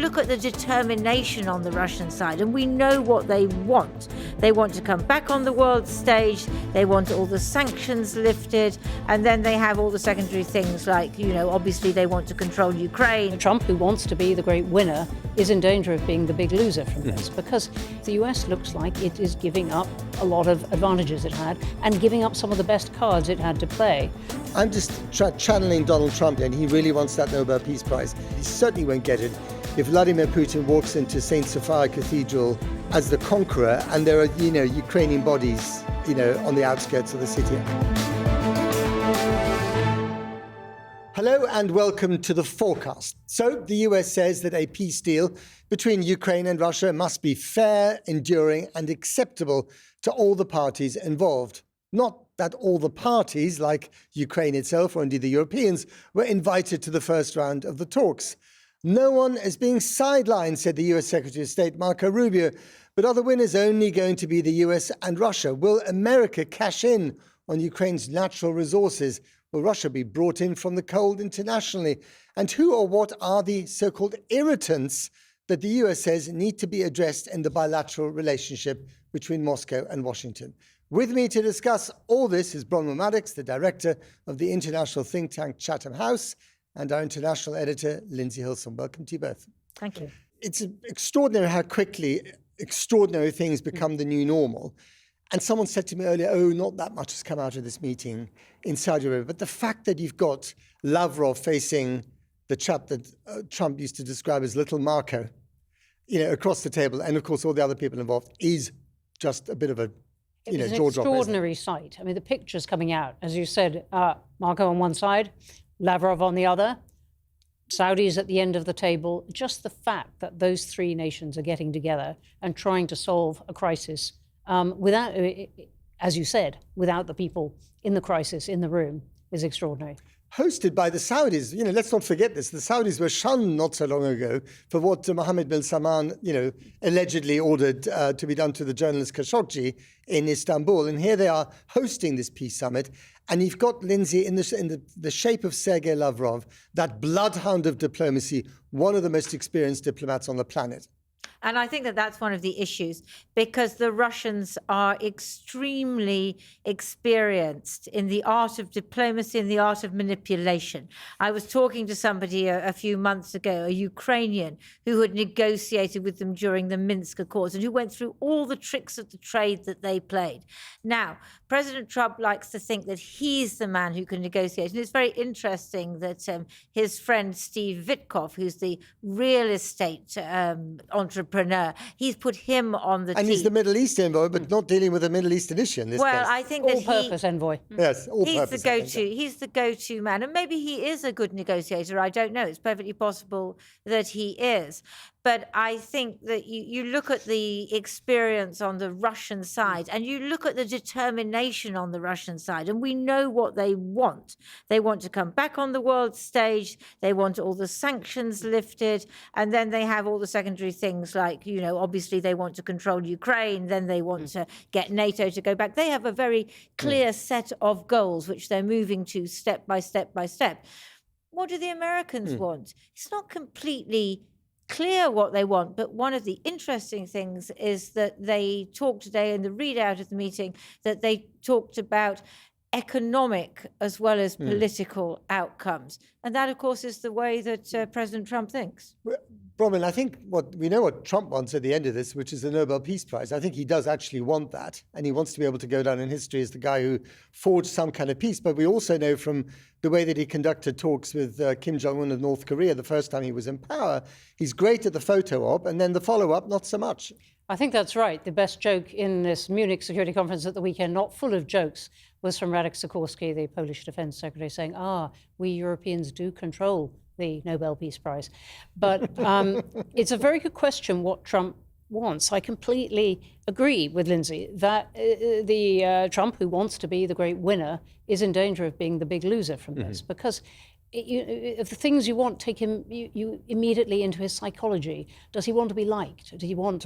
look at the determination on the Russian side, and we know what they want. They want to come back on the world stage, they want all the sanctions lifted, and then they have all the secondary things like, obviously they want to control Ukraine. Trump, who wants to be the great winner, is in danger of being the big loser from this, because the US looks like it is giving up a lot of advantages it had and giving up some of the best cards it had to play. I'm just channeling Donald Trump, and he really wants that Nobel Peace Prize. He certainly won't get it if Vladimir Putin walks into St. Sophia Cathedral as the conqueror and there are, Ukrainian bodies, on the outskirts of the city. Hello and welcome to the Fourcast. So the US says that a peace deal between Ukraine and Russia must be fair, enduring and acceptable to all the parties involved. Not that all the parties, like Ukraine itself or indeed the Europeans, were invited to the first round of the talks. No one is being sidelined, said the US Secretary of State Marco Rubio, but are the winners only going to be the US and Russia? Will America cash in on Ukraine's natural resources? Will Russia be brought in from the cold internationally? And who or what are the so-called irritants that the US says need to be addressed in the bilateral relationship between Moscow and Washington? With me to discuss all this is Bronwen Maddox, the director of the international think tank Chatham House, and our international editor, Lindsey Hilsum. Welcome to you both. Thank you. It's extraordinary how quickly extraordinary things become the new normal. And someone said to me earlier, not that much has come out of this meeting in Saudi Arabia. But the fact that you've got Lavrov facing the chap that Trump used to describe as Little Marco, across the table, and of course all the other people involved, is just a bit of a It's an extraordinary sight. I mean, the pictures coming out, as you said, Marco on one side, Lavrov on the other, Saudis at the end of the table. Just the fact that those three nations are getting together and trying to solve a crisis without, as you said, without the people in the crisis in the room is extraordinary. Hosted by the Saudis. Let's not forget this. The Saudis were shunned not so long ago for what Mohammed bin Salman, allegedly ordered to be done to the journalist Khashoggi in Istanbul. And here they are hosting this peace summit. And you've got, Lindsey, in the shape of Sergey Lavrov, that bloodhound of diplomacy, one of the most experienced diplomats on the planet. And I think that that's one of the issues, because the Russians are extremely experienced in the art of diplomacy and the art of manipulation. I was talking to somebody a few months ago, a Ukrainian, who had negotiated with them during the Minsk Accords and who went through all the tricks of the trade that they played. Now, President Trump likes to think that he's the man who can negotiate. And it's very interesting that his friend Steve Witkoff, who's the real estate entrepreneur, he's put him on the team. And he's the Middle East envoy, but not dealing with a Middle Eastern issue in this case. I think that all-purpose envoy. Yes, all-purpose. He's the go-to man. And maybe he is a good negotiator. I don't know. It's perfectly possible that he is. But I think that you look at the experience on the Russian side and you look at the determination on the Russian side, and we know what they want. They want to come back on the world stage. They want all the sanctions lifted. And then they have all the secondary things like, obviously they want to control Ukraine. Then they want to get NATO to go back. They have a very clear set of goals, which they're moving to step by step by step. What do the Americans want? It's not completely clear what they want, but one of the interesting things is that they talked today in the readout of the meeting that they talked about economic as well as political outcomes. And that, of course, is the way that President Trump thinks. Bronwen, I think we know what Trump wants at the end of this, which is the Nobel Peace Prize. I think he does actually want that, and he wants to be able to go down in history as the guy who forged some kind of peace. But we also know from the way that he conducted talks with Kim Jong-un of North Korea the first time he was in power, he's great at the photo op, and then the follow-up, not so much. I think that's right. The best joke in this Munich Security Conference at the weekend, not full of jokes, was from Radek Sikorski, the Polish Defense Secretary, saying, we Europeans do control the Nobel Peace Prize. But it's a very good question what Trump wants. I completely agree with Lindsey that Trump, who wants to be the great winner, is in danger of being the big loser from this, because if the things you want take him you immediately into his psychology. Does he want to be liked? Does he want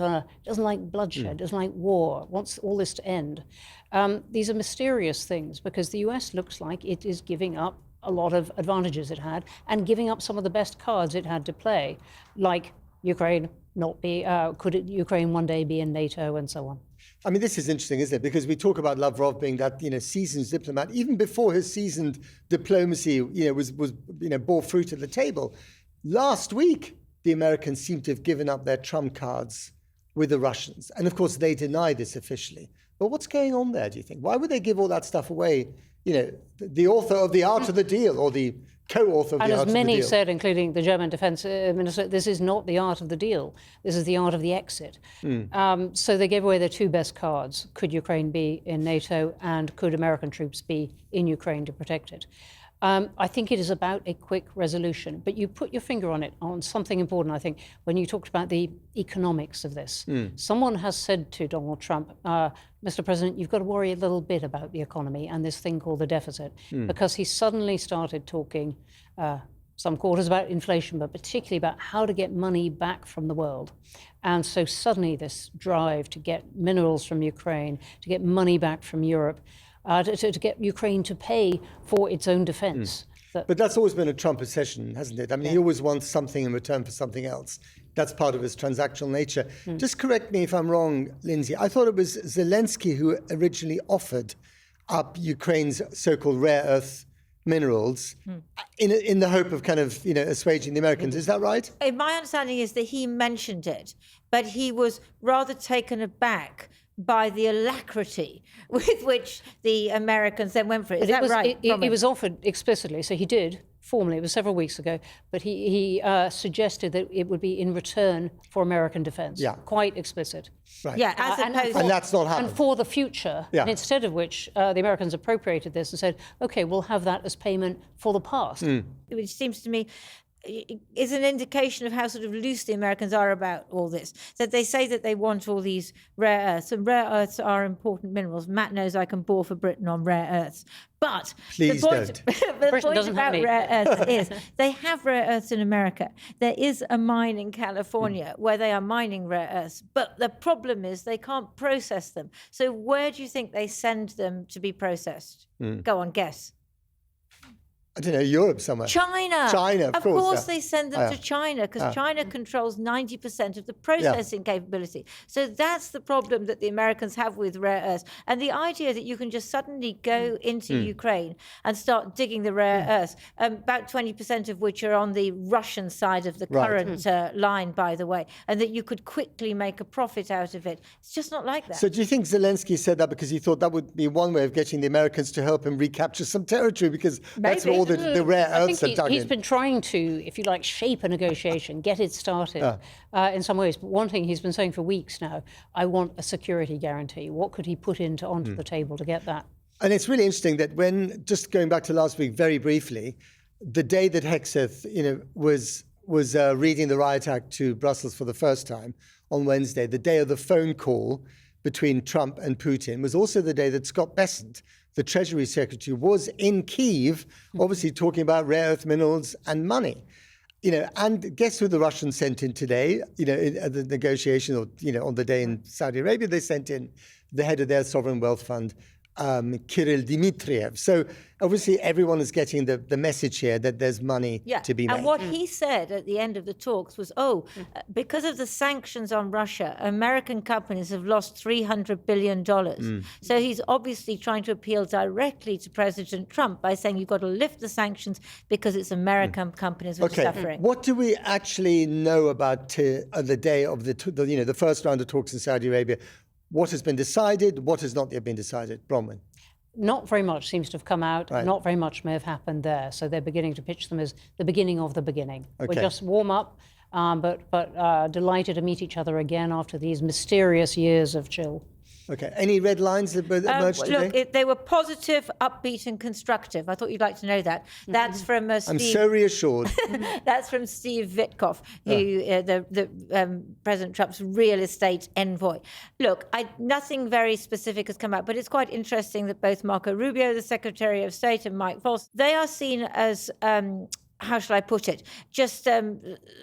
doesn't like bloodshed, doesn't like war, wants all this to end? These are mysterious things, because the US looks like it is giving up a lot of advantages it had and giving up some of the best cards it had to play, like Ukraine not be, Ukraine one day be in NATO and so on. I mean, this is interesting, isn't it? Because we talk about Lavrov being that, seasoned diplomat, even before his seasoned diplomacy, was bore fruit at the table. Last week, the Americans seem to have given up their trump cards with the Russians. And of course, they deny this officially. But what's going on there, do you think? Why would they give all that stuff away? The author of The Art of the Deal, or the co-author of The Art of the Deal. And as many said, including the German defense minister, this is not the art of the deal. This is the art of the exit. So they gave away their two best cards. Could Ukraine be in NATO, and could American troops be in Ukraine to protect it? I think it is about a quick resolution, but you put your finger on something important, I think, when you talked about the economics of this. Someone has said to Donald Trump, Mr. President, you've got to worry a little bit about the economy and this thing called the deficit, because he suddenly started talking some quarters about inflation, but particularly about how to get money back from the world. And so suddenly this drive to get minerals from Ukraine, to get money back from Europe, to get Ukraine to pay for its own defense. But that's always been a Trump obsession, hasn't it? I mean, he always wants something in return for something else. That's part of his transactional nature. Just correct me if I'm wrong, Lindsey. I thought it was Zelensky who originally offered up Ukraine's so-called rare earth minerals in the hope of kind of, assuaging the Americans. Is that right? My understanding is that he mentioned it, but he was rather taken aback by the alacrity with which the Americans then went for it. Is that right? It was offered explicitly, so he did formally. It was several weeks ago, but he suggested that it would be in return for American defense. Yeah. Quite explicit. Right. Yeah, and that's not happened. And for the future, and instead of which the Americans appropriated this and said, okay, we'll have that as payment for the past. Which seems to me is an indication of how sort of loose the Americans are about all this. That they say that they want all these rare earths, and rare earths are important minerals. Matt knows I can bore for Britain on rare earths. But Please the point, the point about rare earths is they have rare earths in America. There is a mine in California where they are mining rare earths. But the problem is they can't process them. So where do you think they send them to be processed? Go on, guess. I don't know, Europe somewhere. China. China, of course. They send them to China because China controls 90% of the processing capability. So that's the problem that the Americans have with rare earths. And the idea that you can just suddenly go into Ukraine and start digging the rare earths, about 20% of which are on the Russian side of the current line, by the way, and that you could quickly make a profit out of it. It's just not like that. So do you think Zelensky said that because he thought that would be one way of getting the Americans to help him recapture some territory? Because that's all the rare earths are dug in. He's been trying to, if you like, shape a negotiation, get it started in some ways. But one thing he's been saying for weeks now, I want a security guarantee. What could he put onto the table to get that? And it's really interesting that when, just going back to last week very briefly, the day that Hegseth, was reading the riot act to Brussels for the first time on Wednesday, the day of the phone call between Trump and Putin, was also the day that Scott Bessent, the Treasury Secretary, was in Kyiv, obviously talking about rare earth minerals and money. And guess who the Russians sent in today, at the negotiation, or, on the day in Saudi Arabia, they sent in the head of their sovereign wealth fund, Kirill Dmitriev. So obviously everyone is getting the message here that there's money to be made. And what he said at the end of the talks was, because of the sanctions on Russia, American companies have lost $300 billion. So he's obviously trying to appeal directly to President Trump by saying you've got to lift the sanctions because it's American companies which are suffering. What do we actually know about the day of the first round of talks in Saudi Arabia? What has been decided? What has not yet been decided? Bronwen? Not very much seems to have come out. Right. Not very much may have happened there. So they're beginning to pitch them as the beginning of the beginning. Okay. We're just warm up, but delighted to meet each other again after these mysterious years of chill. Okay. Any red lines that emerged today? Look, they were positive, upbeat, and constructive. I thought you'd like to know that. That's from Steve. I'm so reassured. That's from Steve Witkoff, who the President Trump's real estate envoy. Look, nothing very specific has come out, but it's quite interesting that both Marco Rubio, the Secretary of State, and Mike Waltz, they are seen as how shall I put it? Just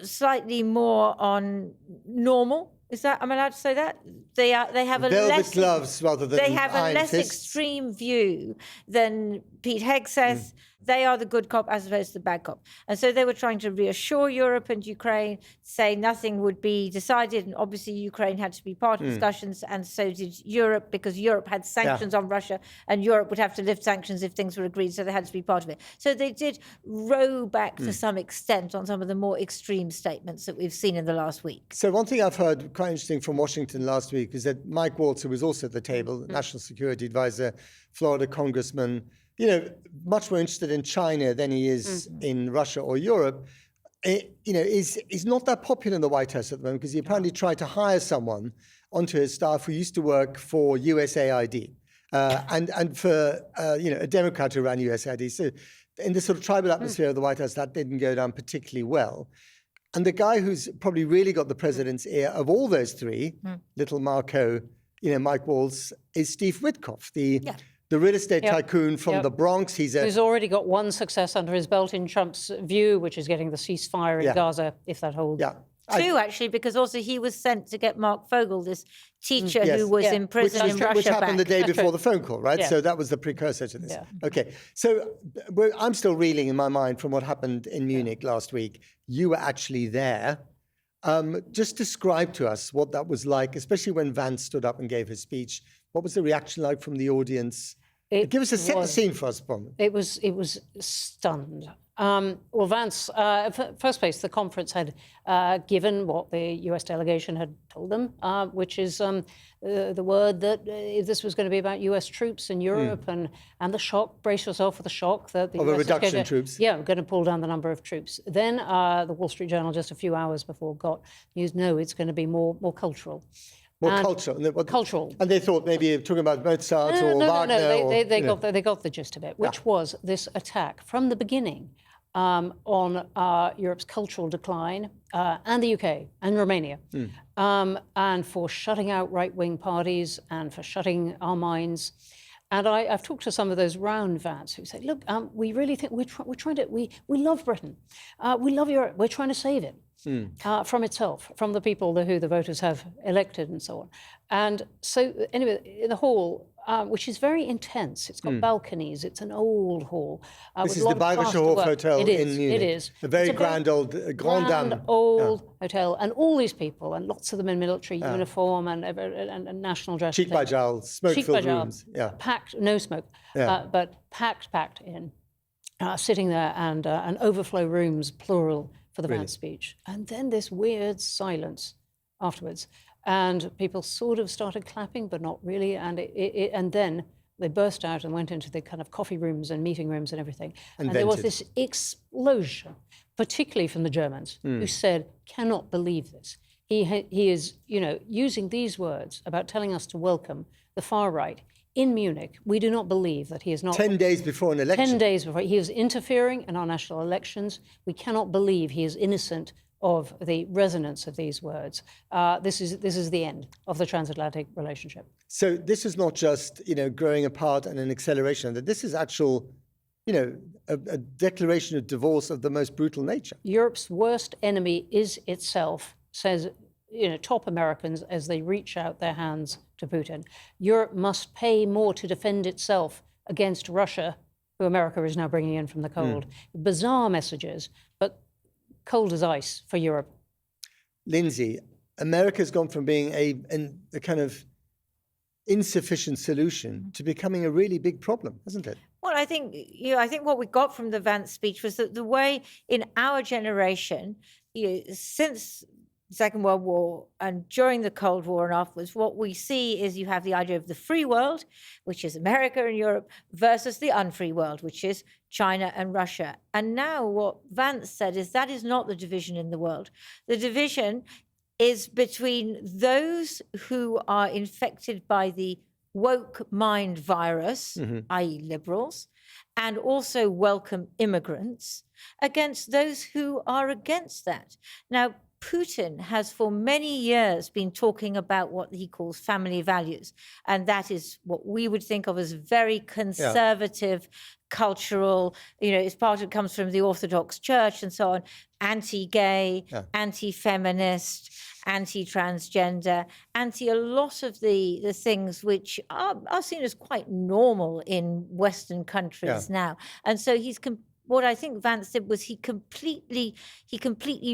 slightly more on normal. Am I allowed to say that? They have a velvet gloves rather than they have a iron less fists. Extreme view than Pete Hegseth They are the good cop as opposed to the bad cop. And so they were trying to reassure Europe and Ukraine, say nothing would be decided. And obviously Ukraine had to be part of discussions, and so did Europe, because Europe had sanctions on Russia, and Europe would have to lift sanctions if things were agreed, so they had to be part of it. So they did row back to some extent on some of the more extreme statements that we've seen in the last week. So one thing I've heard quite interesting from Washington last week is that Mike Waltz, who was also at the table, National Security Advisor, Florida Congressman, much more interested in China than he is in Russia or Europe, is not that popular in the White House at the moment, because he apparently tried to hire someone onto his staff who used to work for USAID and for a Democrat who ran USAID. So in the sort of tribal atmosphere of the White House, that didn't go down particularly well. And the guy who's probably really got the president's ear of all those three, little Marco, Mike Waltz, is Steve Witkoff, the real estate tycoon from the Bronx. Who's already got one success under his belt in Trump's view, which is getting the ceasefire in Gaza, if that holds. Yeah. Two, actually, because also he was sent to get Mark Fogel, this teacher who was in prison in Russia. Which happened the day before Okay. the phone call, right? Yeah. So that was the precursor to this. Yeah. Okay. So I'm still reeling in my mind from what happened in Munich last week. You were actually there. Just describe to us what that was like, especially when Vance stood up and gave his speech. What was the reaction like from the audience? Give us set the scene for us, Bronwen. It was stunned. Well, Vance, first place, the conference had given what the US delegation had told them, which is the word that this was going to be about US troops in Europe and the shock, brace yourself for the shock that the Of US a reduction is going in troops. Yeah, we're going to pull down the number of troops. Then the Wall Street Journal, just a few hours before, got news, no, it's going to be more cultural. Cultural. Cultural. And they thought maybe you're talking about Mozart or Wagner. They got the gist of it, which was this attack from the beginning on Europe's cultural decline and the UK and Romania, and for shutting out right-wing parties and for shutting our minds. And I've talked to some of those round Vance who say, look, we really think we're trying to, we love Britain. We love Europe. We're trying to save it. From itself, from the people who the voters have elected and so on. And so anyway, in the hall, which is very intense, it's got balconies, it's an old hall. This is the Bayerische Hof Hotel in Munich. It is. A very grand old, Grand Dame. Old hotel, and all these people, and lots of them in military uniform and national dress. Cheek by jowl, smoke-filled rooms. Packed, no smoke, but packed in, sitting there, and overflow rooms, plural, for the Vance speech. And then this weird silence afterwards. And people sort of started clapping, but not really. And then they burst out and went into the kind of coffee rooms and meeting rooms and everything. And there was this explosion, particularly from the Germans, who said, cannot believe this. He is, using these words about telling us to welcome the far right in Munich. We do not believe that he is not... 10 days before an election. 10 days before. He is interfering in our national elections. We cannot believe he is innocent of the resonance of these words. This is the end of the transatlantic relationship. So this is not just, growing apart and an acceleration. That this is actual, a declaration of divorce of the most brutal nature. Europe's worst enemy is itself, says top Americans as they reach out their hands to Putin. Europe must pay more to defend itself against Russia, who America is now bringing in from the cold. Bizarre messages, but cold as ice for Europe. Lindsey, America's gone from being a kind of insufficient solution to becoming a really big problem, hasn't it? Well, I think what we got from the Vance speech was that the way in our generation, since Second World War and during the Cold War and afterwards, what we see is you have the idea of the free world, which is America and Europe, versus the unfree world, which is China and Russia. And now what Vance said is that is not the division in the world. The division is between those who are infected by the woke mind virus, i.e. liberals, and also welcome immigrants, against those who are against that. Now, Putin has for many years been talking about what he calls family values, and that is what we would think of as very conservative, cultural, it's part of it comes from the Orthodox Church and so on, anti-gay, anti-feminist, anti-transgender, anti a lot of the things which are seen as quite normal in Western countries now. And so what I think Vance did was he completely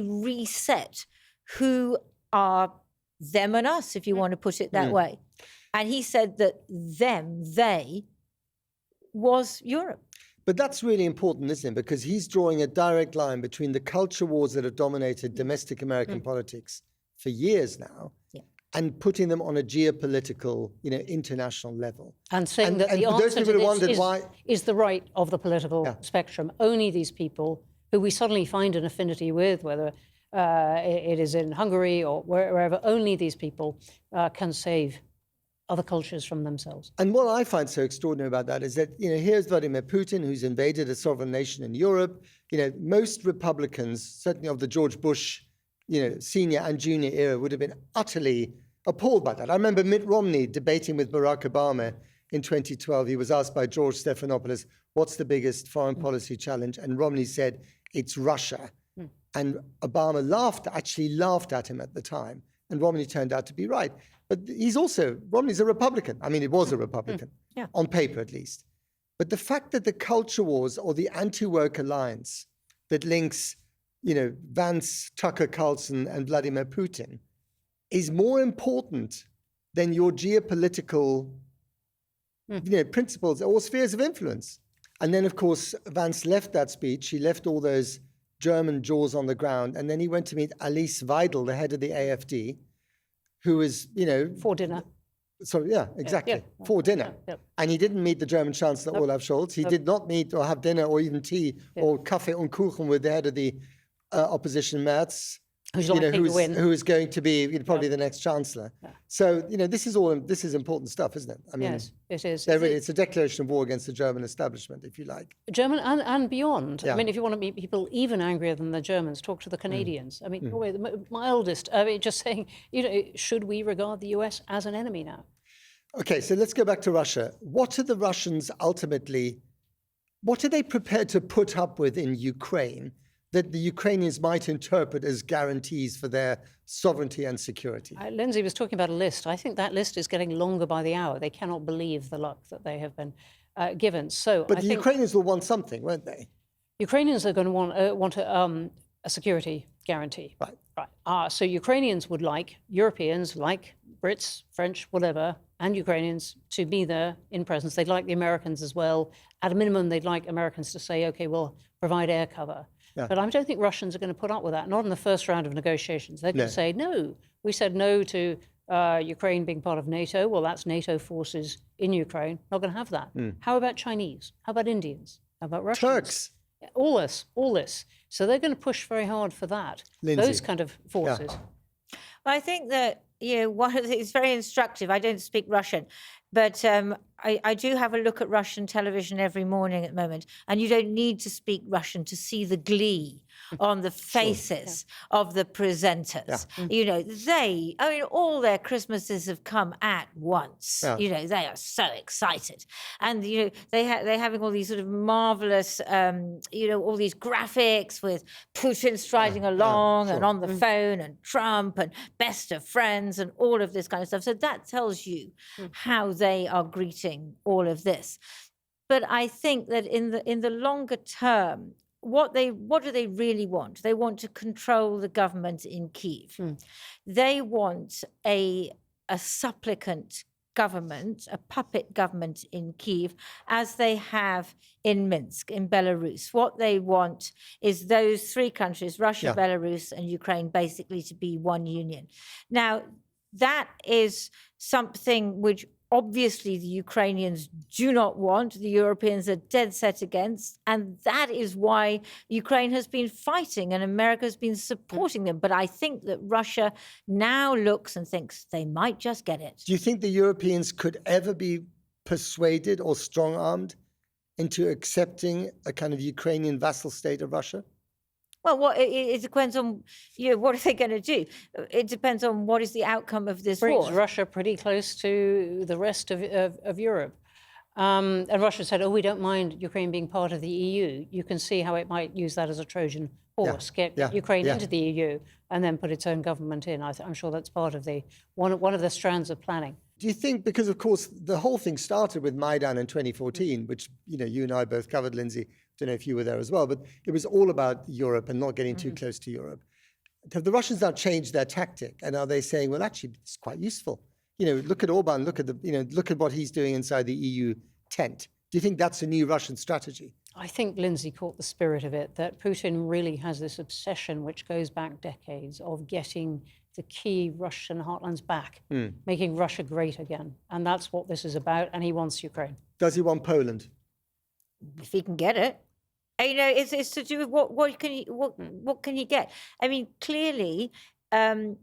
reset who are them and us, if you want to put it that way. And he said that they was Europe. But that's really important, isn't it? Because he's drawing a direct line between the culture wars that have dominated domestic American politics for years now and putting them on a geopolitical, international level. And saying that the answer to this is the right of the political spectrum. Only these people who we suddenly find an affinity with, whether it is in Hungary or wherever, only these people can save other cultures from themselves. And what I find so extraordinary about that is that, here's Vladimir Putin, who's invaded a sovereign nation in Europe. Most Republicans, certainly of the George Bush, senior and junior era, would have been utterly appalled by that. I remember Mitt Romney debating with Barack Obama in 2012. He was asked by George Stephanopoulos, what's the biggest foreign policy challenge? And Romney said, it's Russia. And Obama actually laughed at him at the time. And Romney turned out to be right. But Romney's a Republican. I mean, he was a Republican, on paper at least. But the fact that the culture wars or the anti-woke alliance that links, Vance, Tucker Carlson, and Vladimir Putin is more important than your geopolitical, principles or spheres of influence. And then, of course, Vance left that speech. He left all those German jaws on the ground. And then he went to meet Alice Weidel, the head of the AfD, who was, for dinner. So, exactly, for dinner. And he didn't meet the German Chancellor, Olaf Scholz. He did not meet or have dinner or even tea or Kaffee und Kuchen with the head of the opposition, Merz, who is going to be probably the next Chancellor. So, this is important stuff, isn't it? I mean, yes, it is. It's a declaration of war against the German establishment, if you like. German and beyond. I mean, if you want to meet people even angrier than the Germans, talk to the Canadians. I mean, my eldest, just saying, should we regard the US as an enemy now? Okay, so let's go back to Russia. What are the Russians ultimately, what are they prepared to put up with in Ukraine that the Ukrainians might interpret as guarantees for their sovereignty and security? Lindsey was talking about a list. I think that list is getting longer by the hour. They cannot believe the luck that they have been given. But the Ukrainians will want something, won't they? Ukrainians are going to want a security guarantee. Right. So Ukrainians would like Europeans, like Brits, French, whatever, and Ukrainians to be there in presence. They'd like the Americans as well. At a minimum, they'd like Americans to say, okay, we'll provide air cover. But I don't think Russians are going to put up with that, not in the first round of negotiations. They're going to say, no, we said no to Ukraine being part of NATO. Well, that's NATO forces in Ukraine. Not going to have that. How about Chinese? How about Indians? How about Russians? Turks. All this. So they're going to push very hard for that, Lindsey. those kind of forces. Well, I think that, one of the things very instructive. I don't speak Russian, but I do have a look at Russian television every morning at the moment, and you don't need to speak Russian to see the glee on the faces of the presenters. All their Christmases have come at once. They are so excited. And, they're having all these sort of marvelous, all these graphics with Putin striding along and on the phone and Trump and best of friends and all of this kind of stuff. So that tells you how they are greeting all of this. But I think that in the longer term, what do they really want? They want to control the government in Kyiv. They want a supplicant government, a puppet government in Kyiv, as they have in Minsk, in Belarus. What they want is those three countries, Russia, Belarus, and Ukraine, basically to be one union. Now, that is something which obviously the Ukrainians do not want, the Europeans are dead set against, and that is why Ukraine has been fighting and America has been supporting them. But I think that Russia now looks and thinks they might just get it. Do you think the Europeans could ever be persuaded or strong-armed into accepting a kind of Ukrainian vassal state of Russia? Well, it depends on, what are they going to do? It depends on what is the outcome of this war. Brings Russia pretty close to the rest of Europe. And Russia said, we don't mind Ukraine being part of the EU. You can see how it might use that as a Trojan course, get Ukraine into the EU and then put its own government in. I'm sure that's part of the one of the strands of planning. Do you think, because of course the whole thing started with Maidan in 2014, which you and I both covered, Lindsey. Don't know if you were there as well, but it was all about Europe and not getting too close to Europe. Have the Russians now changed their tactic, and are they saying, well, actually, it's quite useful? Look at Orban, look at what he's doing inside the EU tent. Do you think that's a new Russian strategy? I think Lindsey caught the spirit of it, that Putin really has this obsession, which goes back decades, of getting the key Russian heartlands back, making Russia great again. And that's what this is about, and he wants Ukraine. Does he want Poland? If he can get it. It's to do with what can he get? I mean, clearly, one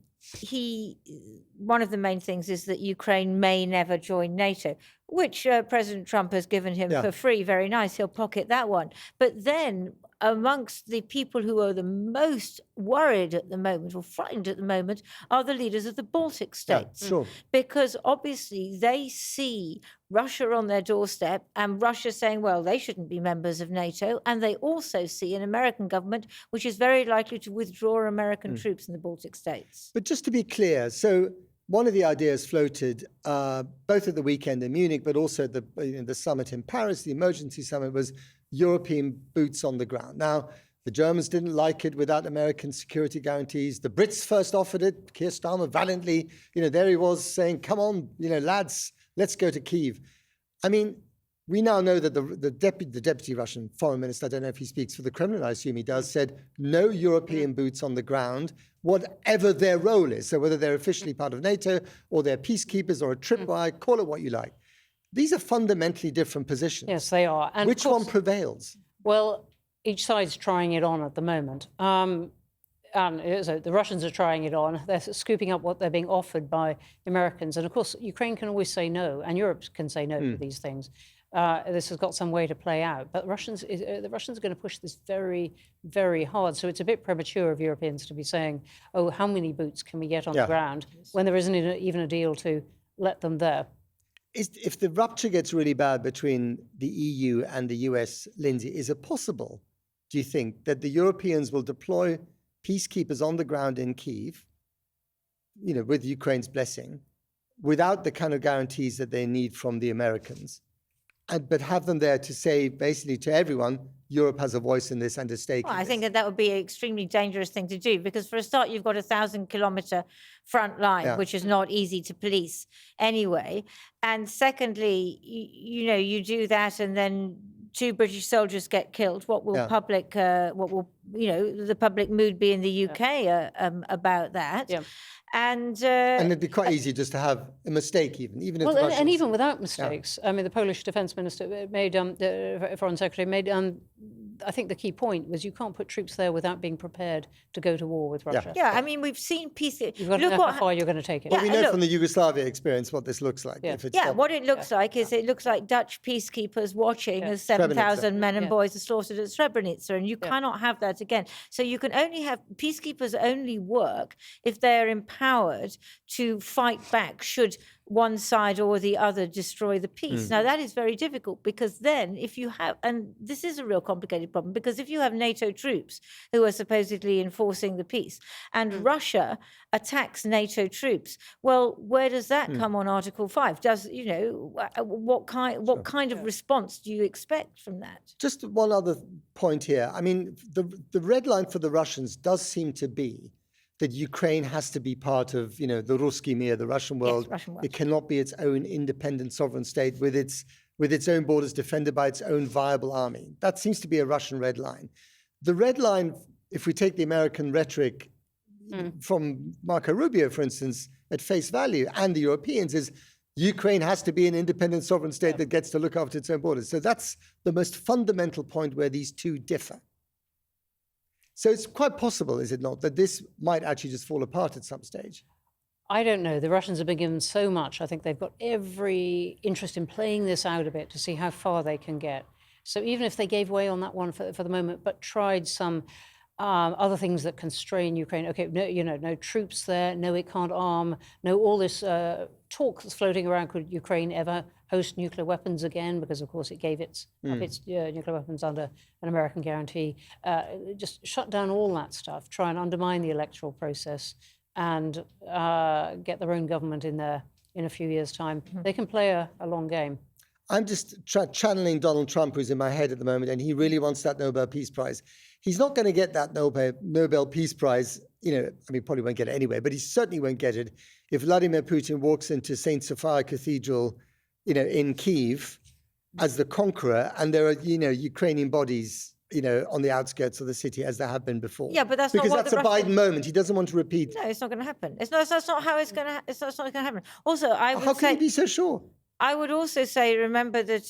of the main things is that Ukraine may never join NATO, which President Trump has given him for free. Very nice. He'll pocket that one. But then amongst the people who are the most worried at the moment or frightened at the moment are the leaders of the Baltic states. Yeah, sure. Because obviously they see Russia on their doorstep and Russia saying, well, they shouldn't be members of NATO. And they also see an American government which is very likely to withdraw American troops in the Baltic states. But just to be clear, so one of the ideas floated both at the weekend in Munich, but also at the summit in Paris, the emergency summit, was European boots on the ground. Now, the Germans didn't like it without American security guarantees. The Brits first offered it. Keir Starmer valiantly, there he was saying, come on, lads, let's go to Kyiv. I mean, we now know that the deputy Russian foreign minister, I don't know if he speaks for the Kremlin, I assume he does, said no European boots on the ground, whatever their role is. So whether they're officially part of NATO or they're peacekeepers or a tripwire, call it what you like. These are fundamentally different positions. Yes, they are. And which one prevails? Well, each side's trying it on at the moment. And so the Russians are trying it on. They're scooping up what they're being offered by the Americans. And of course, Ukraine can always say no, and Europe can say no to these things. This has got some way to play out. But the Russians are going to push this very, very hard. So it's a bit premature of Europeans to be saying, oh, how many boots can we get on the ground when there isn't even a deal to let them there? If the rupture gets really bad between the EU and the US, Lindsey, is it possible, do you think, that the Europeans will deploy peacekeepers on the ground in Kyiv, with Ukraine's blessing, without the kind of guarantees that they need from the Americans, but have them there to say basically to everyone, Europe has a voice in this and a stake in I this? think that would be an extremely dangerous thing to do because for a start, you've got a 1,000-kilometre front line, which is not easy to police anyway. And secondly, you do that and then 2 British soldiers get killed. What will the public mood be in the UK about that? Yeah. And it'd be quite easy just to have a mistake, even if the Russians... and even without mistakes. I mean, the Polish defence minister the foreign secretary made. I think the key point was you can't put troops there without being prepared to go to war with Russia. Yeah, I mean, we've seen peace. You've got to know how far you're going to take it. Well, we know from the Yugoslavia experience what this looks like. What it looks like is it looks like Dutch peacekeepers watching as 7,000 men and boys are slaughtered at Srebrenica, and you cannot have that again. So you can only have peacekeepers only work if they're empowered to fight back should one side or the other destroy the peace. Now, that is very difficult because then if you have, and this is a real complicated problem, because if you have NATO troops who are supposedly enforcing the peace and Russia attacks NATO troops, well, where does that come on Article 5? Does, what kind of response do you expect from that? Just one other point here. I mean, the red line for the Russians does seem to be that Ukraine has to be part of, the Ruski Mir, the Russian world. It cannot be its own independent sovereign state with its own borders defended by its own viable army. That seems to be a Russian red line. The red line, if we take the American rhetoric from Marco Rubio, for instance, at face value, and the Europeans, is Ukraine has to be an independent sovereign state that gets to look after its own borders. So that's the most fundamental point where these two differ. So it's quite possible, is it not, that this might actually just fall apart at some stage? I don't know. The Russians have been given so much. I think they've got every interest in playing this out a bit to see how far they can get. So even if they gave way on that one for the moment, but tried some other things that constrain Ukraine. Okay, no troops there. No, it can't arm. No, all this talk that's floating around, could Ukraine ever host nuclear weapons again? Because, of course, it gave its nuclear weapons under an American guarantee. Just shut down all that stuff, try and undermine the electoral process, and get their own government in there in a few years' time. They can play a long game. I'm just channeling Donald Trump, who's in my head at the moment, and he really wants that Nobel Peace Prize. He's not going to get that Nobel Peace Prize, probably won't get it anyway, but he certainly won't get it if Vladimir Putin walks into St. Sophia Cathedral, in Kyiv as the conqueror, and there are, Ukrainian bodies, on the outskirts of the city as there have been before. Yeah, but that's because not what that's a Biden moment. He doesn't want to repeat. No, it's not going to happen. That's not how it's going to. It's not going to happen. Also, How can you be so sure? I would also say, remember that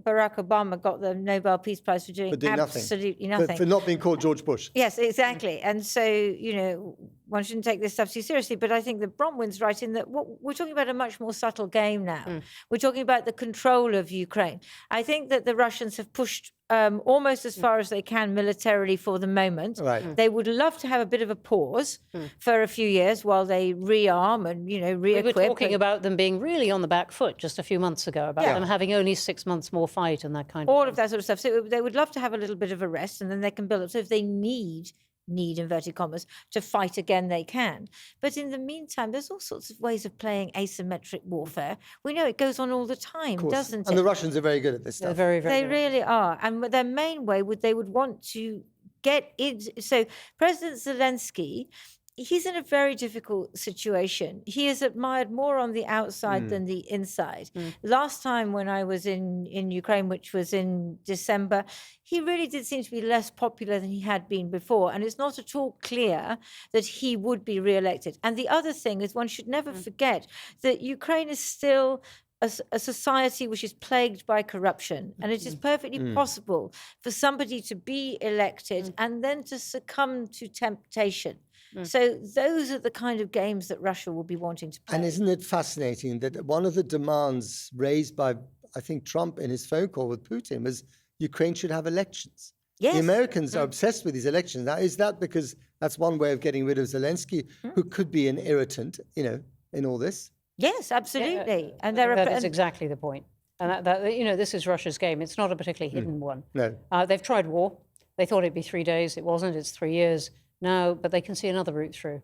Barack Obama got the Nobel Peace Prize for doing absolutely nothing. For not being called George Bush. Yes, exactly. And so, one shouldn't take this stuff too seriously. But I think that Bronwen's right in that we're talking about a much more subtle game now. We're talking about the control of Ukraine. I think that the Russians have pushed almost as far as they can militarily for the moment. Right. They would love to have a bit of a pause for a few years while they rearm and, re-equip. We were talking about them being really on the back foot just a few months ago, about them having only 6 months more fight and that kind of all thing. of that sort of stuff. So they would love to have a little bit of a rest, and then they can build up. So if they need inverted commas to fight again, they can. But in the meantime, there's all sorts of ways of playing asymmetric warfare. We know it goes on all the time, doesn't it? And the Russians are very good at this stuff. They're very, very They good. really are. And their main way they would want to get in. So President Zelensky, he's in a very difficult situation. He is admired more on the outside than the inside. Last time when I was in Ukraine, which was in December, he really did seem to be less popular than he had been before. And it's not at all clear that he would be re-elected. And the other thing is, one should never forget that Ukraine is still a society which is plagued by corruption. And it is perfectly possible for somebody to be elected and then to succumb to temptation. So those are the kind of games that Russia will be wanting to play. And isn't it fascinating that one of the demands raised by, I think, Trump in his phone call with Putin was Ukraine should have elections. Yes. The Americans are obsessed with these elections. Now, is that because that's one way of getting rid of Zelensky, who could be an irritant, in all this? Yes, absolutely. And that is exactly the point. And this is Russia's game. It's not a particularly hidden one. No. They've tried war. They thought it'd be 3 days. It wasn't. It's 3 years now, but they can see another route through.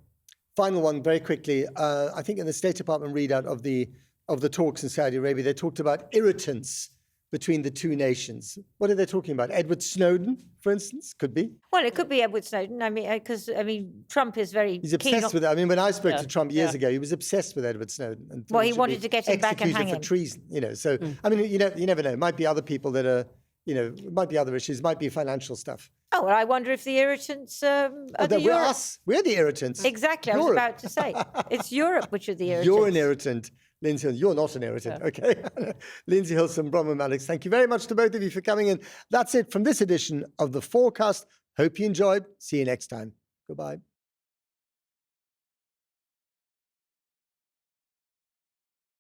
Final one, very quickly. I think in the State Department readout of the talks in Saudi Arabia, they talked about irritants between the two nations. What are they talking about? Edward Snowden, for instance, could be. Well, it could be Edward Snowden. Because Trump is very. He's obsessed with it. When I spoke to Trump years ago, he was obsessed with Edward Snowden. And he wanted to get him back and hang him for treason. So you never know. It might be other people that are. It might be other issues. It might be financial stuff. Oh, well, I wonder if the irritants are we're us. We're the irritants. Exactly. Europe. I was about to say. It's Europe which are the irritants. You're an irritant, Lindsey. You're not an irritant, okay? Lindsey Hilsum, Bronwen Maddox, thank you very much to both of you for coming in. That's it from this edition of The Forecast. Hope you enjoyed. See you next time. Goodbye.